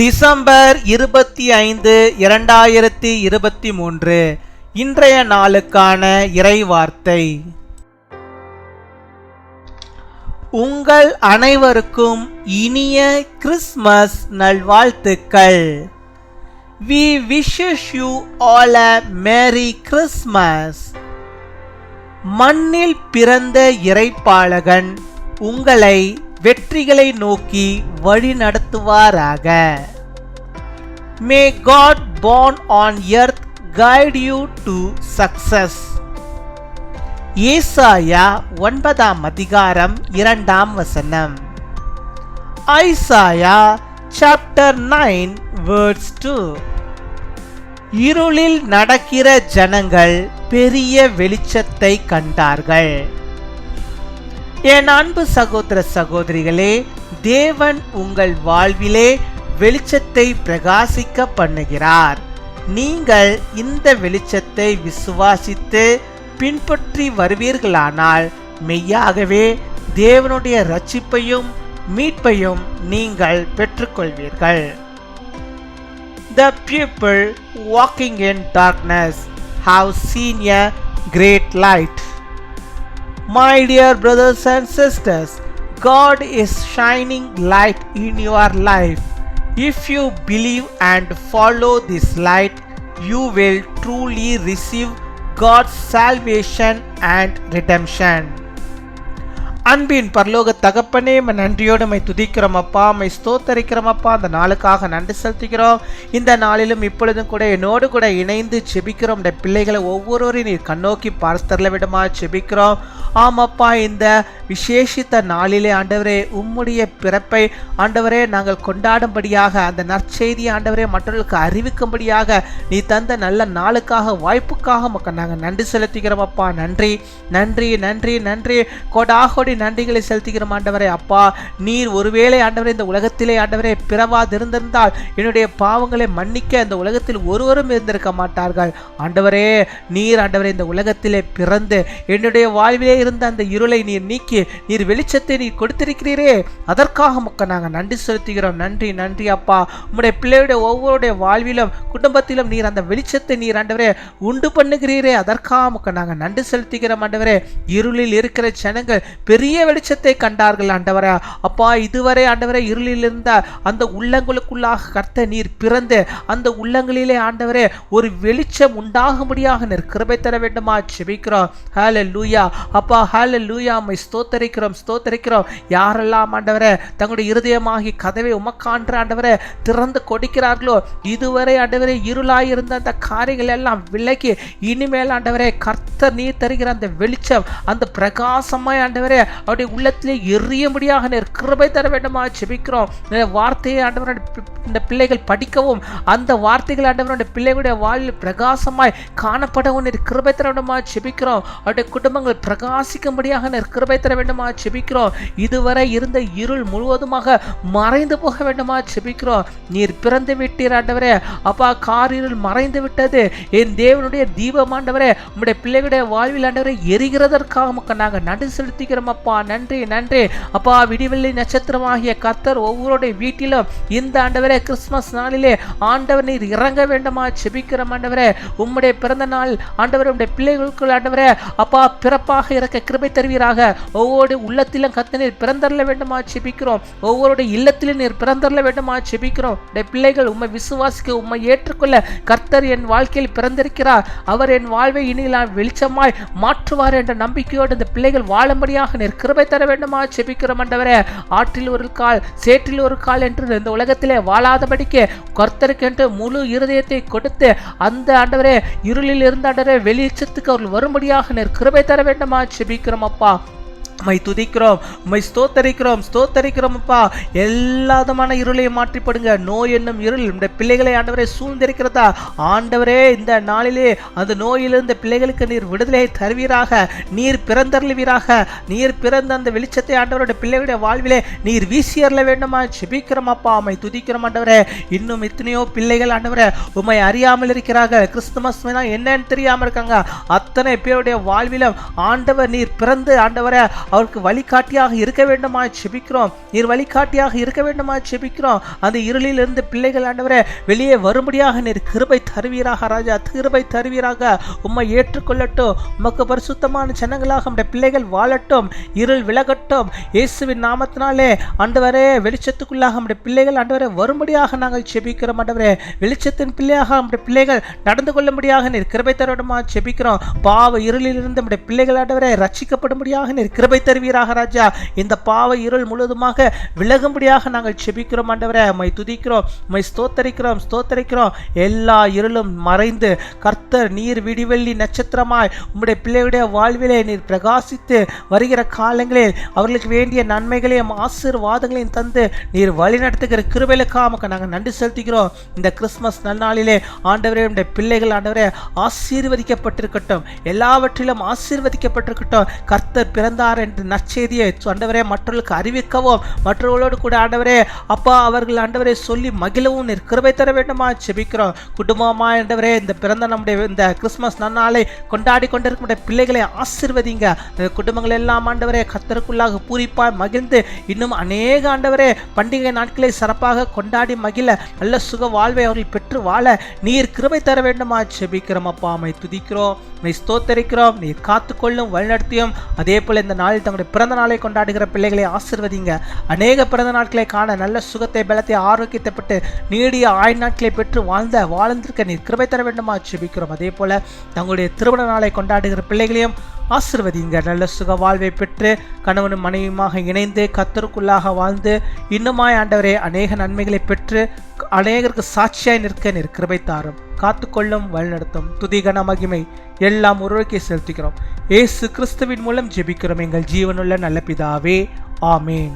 December 25, 2023 இன்றைய நாளுக்கான இறைவார்த்தை. உங்கள் அனைவருக்கும் இனிய கிறிஸ்மஸ் நல்வாழ்த்துக்கள். We wishes you all a Merry Christmas. மண்ணில் பிறந்த இறைப்பாளகன் உங்களை வெற்றிகளை நோக்கி வழி நடத்துவாராக. May God born on earth guide you to success. ஏசாயா 9 அதிகாரம் 2 வசனம். Isaiah chapter 9 verse 2. இருளில் நடக்கிற ஜனங்கள் பெரிய வெளிச்சத்தை கண்டார்கள். என் அன்பு சகோதர சகோதரிகளே, தேவன் உங்கள் வாழ்விலே வெளிச்சத்தை பிரகாசிக்க பண்ணுகிறார். நீங்கள் இந்த வெளிச்சத்தை விசுவாசித்து பின்பற்றி வருவீர்களானால் மெய்யாகவே தேவனுடைய இரட்சிப்பையும் மீட்பையும் நீங்கள் பெற்றுக்கொள்வீர்கள். The people walking in darkness have seen a great light. My dear brothers and sisters, God is shining light in your life. If you believe and follow this light, you will truly receive God's salvation and redemption. அன்பின் பரலோக தகப்பனே, நன்றியோடு my துதிக்கிறோம் அப்பா, my ஸ்தோத்தரிக்கிறோம் அப்பா. அந்த நாளுக்காக நன்றி செலுத்துகிறோம். இந்த நாளிலும் இப்பொழுதும் கூட என்னோடு கூட இணைந்து செபிக்கிறோம். இந்த பிள்ளைகளை ஒவ்வொருவரையும் நீர் கண்ணோக்கி பார்த்தரல விடமா செபிக்கிறோம். ஆமாப்பா, இந்த விசேஷித்த நாளிலே ஆண்டவரே உம்முடைய பிறப்பை ஆண்டவரே நாங்கள் கொண்டாடும்படியாக, அந்த நற்செய்தியை ஆண்டவரே மற்றவர்களுக்கு அறிவிக்கும்படியாக நீ தந்த நல்ல நாளுக்காக, வாய்ப்புக்காக மக்கள் நாங்கள் நன்றி செலுத்துகிறோம் அப்பா. நன்றி நன்றி நன்றி நன்றி, கோடாகோடி நன்றிகளை செலுத்துகிறோம் ஆண்டவரே. அப்பா, நீர் ஒருவேளை ஆண்டவரே இந்த உலகத்திலே ஆண்டவரே பிறவாதிருந்திருந்தால் என்னுடைய பாவங்களை மன்னிக்க இந்த உலகத்தில் ஒருவரும் இருந்திருக்க மாட்டார்கள். ஆண்டவரே, நீர் ஆண்டவரே இந்த உலகத்திலே பிறந்து என்னுடைய வாழ்விலே இருந்த அந்த இருளை நீர் நீக்கி நீர் வெளிச்சத்தை நீர் கொடுத்திருக்கிறீரே, அதற்காக மக்கள் நாங்கள் நன்றி செலுத்துகிறோம். நன்றி நன்றி அப்பா. உம்முடைய பிள்ளையுடைய ஒவ்வொருடைய வாழ்விலும் குடும்பத்திலும் நீர் அந்த வெளிச்சத்தை நீர் ஆண்டவரே உண்டு பண்ணுகிறீரே, அதற்காக மக்கள் நாங்கள் நன்றி செலுத்துகிறோம் ஆண்டவரே. இருளில் இருக்கிற ஜனங்கள் பெரிய வெளிச்சத்தை கண்டார்கள் ஆண்டவரே. அப்பா, இதுவரை ஆண்டவரே இருளில் இருந்த அந்த உள்ளங்களுக்குள்ளாக கர்த்தர் நீர் பிறந்து அந்த உள்ளங்களிலே ஆண்டவரே ஒரு வெளிச்சம் உண்டாகும்படியாக நீர் கிருபை தர வேண்டுமா செபிக்கிறோம். ஹல்லேலூயா அப்பா, ஹல்லேலூயா. மை ஸ்தோத்தரிக்கிறோம் ஸ்தோத்தரிக்கிறோம். யாரெல்லாம் ஆண்டவரே தங்களுடைய இருதயமாகி கதவை உமக்கான்ற ஆண்டவரே திறந்து கொடுக்கிறார்களோ, இதுவரை ஆண்டவரே இருளாயிருந்த அந்த காரியங்கள் எல்லாம் விலகி இனிமேல் ஆண்டவரே கர்த்தர் நீர் தருகிற அந்த வெளிச்சம், அந்த பிரகாசமாய் ஆண்டவரே அவருடைய உள்ளத்திலே எரியும்படியாக நீர் கிருபை தர வேண்டுமா செபிக்கிறோம். வார்த்தையை ஆண்டவரே இந்த பிள்ளைகள் படிக்கவும், அந்த வார்த்தைகள் ஆண்டவரே பிள்ளைகளுடைய வாழ்வில் பிரகாசமாய் காணப்படவும் நீர் கிருபை தர வேண்டுமா செபிக்கிறோம். அவருடைய குடும்பங்கள் பிரகாசிக்கும்படியாக நீர் கிருபை தர வேண்டுமா செபிக்கிறோம். இதுவரை இருந்த இருள் முழுவதுமாக மறைந்து போக வேண்டுமா செபிக்கிறோம். நீர் பிறந்து விட்டீர் ஆண்டவரே. அப்பா, காரிருள் மறைந்து விட்டது. என் தேவனுடைய தீபம் ஆண்டவரே உம்முடைய பிள்ளைகளுடைய வாழ்வில் ஆண்டவரே எரிகிறதற்காக மக்கள் நாங்கள் நன்றி செலுத்துகிறோம் அப்பா. நன்றி நன்றி அப்பா. விடிவெள்ளி நட்சத்திரமாகிய கர்த்தர் ஒவ்வொருடைய வீட்டிலும் இந்த ஆண்டவரே கிறிஸ்துமஸ் நாளிலே ஆண்டவர் நீர் இறங்க வேண்டுமா செபிக்கிறோம் ஆண்டவரே. உம்முடைய பிறந்த நாள் ஆண்டவரே உம்முடைய பிள்ளைகளுக்குள் ஆண்டவரே அப்பா பிறப்பாக இறக்க கிருபை தருவீராக. ஒவ்வொரு உள்ளத்திலும் கர்த்தர் நீர் பிறந்தரல வேண்டுமா செபிக்கிறோம். ஒவ்வொருடைய இல்லத்திலும் நீர் பிறந்தரல வேண்டுமா செபிக்கிறோம். பிள்ளைகள் உம்மை விசுவாசிக்க, உம்மை ஏற்றுக்கொள்ள கர்த்தர் என் வாழ்க்கையில் பிறந்திருக்கிறார். அவர் என் வாழ்வை இனி வெளிச்சமாய் மாற்றுவார் என்ற நம்பிக்கையோடு இந்த பிள்ளைகள் வாழும்படியாக நீர் கிருபை தர வேண்டுமா செபிக்கிறோம் ஆண்டவரே. ஆற்றில் ஒரு கால் சேற்றில் ஒரு கால் என்று இந்த உலகத்திலே வாழாதபடிக்கு கர்த்தருக்கென்று முழு இருதயத்தை கொடுத்து அந்த ஆண்டவரே இருளில் இருந்த ஆண்டவரே வெளிச்சத்துக்கு அவர்கள் வரும்படியாக நீர் கிருபை தர வேண்டுமா செபிக்கிறோம் அப்பா. மை துதிக்கிறோம், மை ஸ்தோத்தரிக்கிறோம் ஸ்தோத்தரிக்கிறோம் அப்பா. எல்லா விதமான இருளையும் மாற்றிப்படுங்க. நோய் என்னும் இருள் இந்த பிள்ளைகளை ஆண்டவரை சூழ்ந்திருக்கிறதா ஆண்டவரே, இந்த நாளிலே அந்த நோயிலிருந்து பிள்ளைகளுக்கு நீர் விடுதலை தருவீராக. நீர் பிறந்தருளுவீராக. நீர் பிறந்த அந்த வெளிச்சத்தை ஆண்டவருடைய பிள்ளைகளுடைய வாழ்விலே நீர் வீசி அருள வேண்டுமா செபிக்கிறோம் அப்பா. மை துதிக்கிறோம் ஆண்டவரே. இன்னும் எத்தனையோ பிள்ளைகள் ஆண்டவரே உம்மை அறியாமல் இருக்கிறார்கள். கிறிஸ்துமஸ் என்னன்னு தெரியாமல் இருக்காங்க. அத்தனை பேருடைய வாழ்விலும் ஆண்டவர் நீர் பிறந்து ஆண்டவரே அவருக்கு வழிகாட்டியாக இருக்க வேண்டுமா செபிக்கிறோம். நீர் வழிகாட்டியாக இருக்க வேண்டுமா செபிக்கிறோம். அந்த இருளிலிருந்து பிள்ளைகள் ஆண்டவரே வெளியே வரும்படியாக நீர் கிருபை தருவீராக ராஜா, கிருபை தருவீராக. உம்மை ஏற்றுக்கொள்ளட்டும். உமக்கு பரிசுத்தமான ஜனங்களாக நம்முடைய பிள்ளைகள் வாழட்டும். இருள் விலகட்டும். இயேசுவின் நாமத்தினாலே ஆண்டவரே வெளிச்சத்துக்குள்ளாக நம்முடைய பிள்ளைகள் ஆண்டவரே வரும்படியாக நாங்கள் செபிக்கிறோம். ஆண்டவரே வெளிச்சத்தின் பிள்ளையாக நம்முடைய பிள்ளைகள் நடந்து கொள்ளும்படியாக நீர் கிருபை தருவதுமா செபிக்கிறோம். பாவ இருளிலிருந்து நம்முடைய பிள்ளைகள் ஆண்டவரே ரட்சிக்கப்படும்படியாக நீர் கிருபை தருவீராக ராஜா. இந்த பாவ இருள் முழுவதுமாக விலகும்படியாக நாங்கள் செபிக்கிறோம். ஆண்டவரே உம்மை துதிக்கிறோம், உம்மை ஸ்தோத்தரிக்கிறோம், ஸ்தோத்தரிக்கிறோம். எல்லா இருளும் மறைந்து கர்த்தர் நீர் விடிவெள்ளி நட்சத்திரமாய் உம்முடைய பிள்ளைகளுடைய வாழ்விலே நீர் பிரகாசித்து வருகிற காலங்களில் அவர்களுக்கு வேண்டிய நன்மைகளையும் ஆசீர்வாதங்களையும் தந்து நீர் வழி நடத்துகிற கிருபைகளுக்காக நாங்கள் நன்றி செலுத்துகிறோம். இந்த கிறிஸ்துமஸ் நன்னாளிலே ஆண்டவரே உம்முடைய பிள்ளைகள் ஆண்டவரே ஆசீர்வதிக்கப்பட்டிருக்கட்டும், எல்லாவற்றிலும் ஆசீர்வதிக்கப்பட்டிருக்கட்டும். கர்த்தர் பிறந்தார் என்ற நற்செய்தியை ஆண்டவரே மற்றவர்களுக்கு அறிவிக்கவும், மற்றவர்களோடு கூட ஆண்டவரே அப்பா அவர்கள் ஆண்டவரை சொல்லி மகிழவும் நீர் கிருபை தர வேண்டுமா செபிக்கிறோம். குடும்பமா ஆண்டவரே இந்த பிறந்த நம்முடைய இந்த கிறிஸ்துமஸ் நன்னாளை கொண்டாடி கொண்டிருக்கிற பிள்ளைகளை ஆசீர்வதிங்க. குடும்பங்கள் எல்லாம் ஆண்டவரே கர்த்தருக்குள்ளாக பூரிப்பாய் மகிழ்ந்து இன்னும் அநேக ஆண்டவரே பண்டிகை நாட்களை சிறப்பாக கொண்டாடி மகிழ நல்ல சுக வாழ்வை அவர்கள் பெற்று வாழ நீர் கிருபை தர வேண்டுமா செபிக்கிறோம். அப்பா உம்மை துதிக்கிறோம், உம்மை ஸ்தோத்தரிக்கிறோம். நீர் காத்துக்கொள்ளும் வழிநடத்தியும். அதே போல இந்த நாளில் தங்களுடைய பிறந்த நாளை கொண்டாடுகிற பிள்ளைகளை ஆசீர்வதிங்க. அநேக பிறந்த நாட்களை காண நல்ல சுகத்தை பலத்தை ஆரோக்கியத்தை பெற்று நீடிய ஆயுள் நாட்களை பெற்று வாழ்ந்திருக்க நீர் கிருபை தர வேண்டுமா செபிக்கிறோம். அதே போல தங்களுடைய திருமண நாளை கொண்டாடுகிற பிள்ளைகளையும் ஆசீர்வதிங்க. நல்ல சுக வாழ்வை பெற்று கணவனும் மனைவியுமாக இணைந்து கர்த்தருக்குள்ளாக வாழ்ந்து இன்னுமாய் ஆண்டவரே அநேக நன்மைகளை பெற்று அநேகருக்கு சாட்சியாய் நிற்க நீர் கிருபை தாரும். காத்துக்கொள்ளும் வழிநடத்தும். துதிகன மகிமை எல்லாம் ஒருவருக்கே செலுத்துகிறோம். இயேசு கிறிஸ்துவின் மூலம் ஜெபிக்கிறோம் எங்கள் ஜீவனுள்ள நல்ல பிதாவே, ஆமேன்.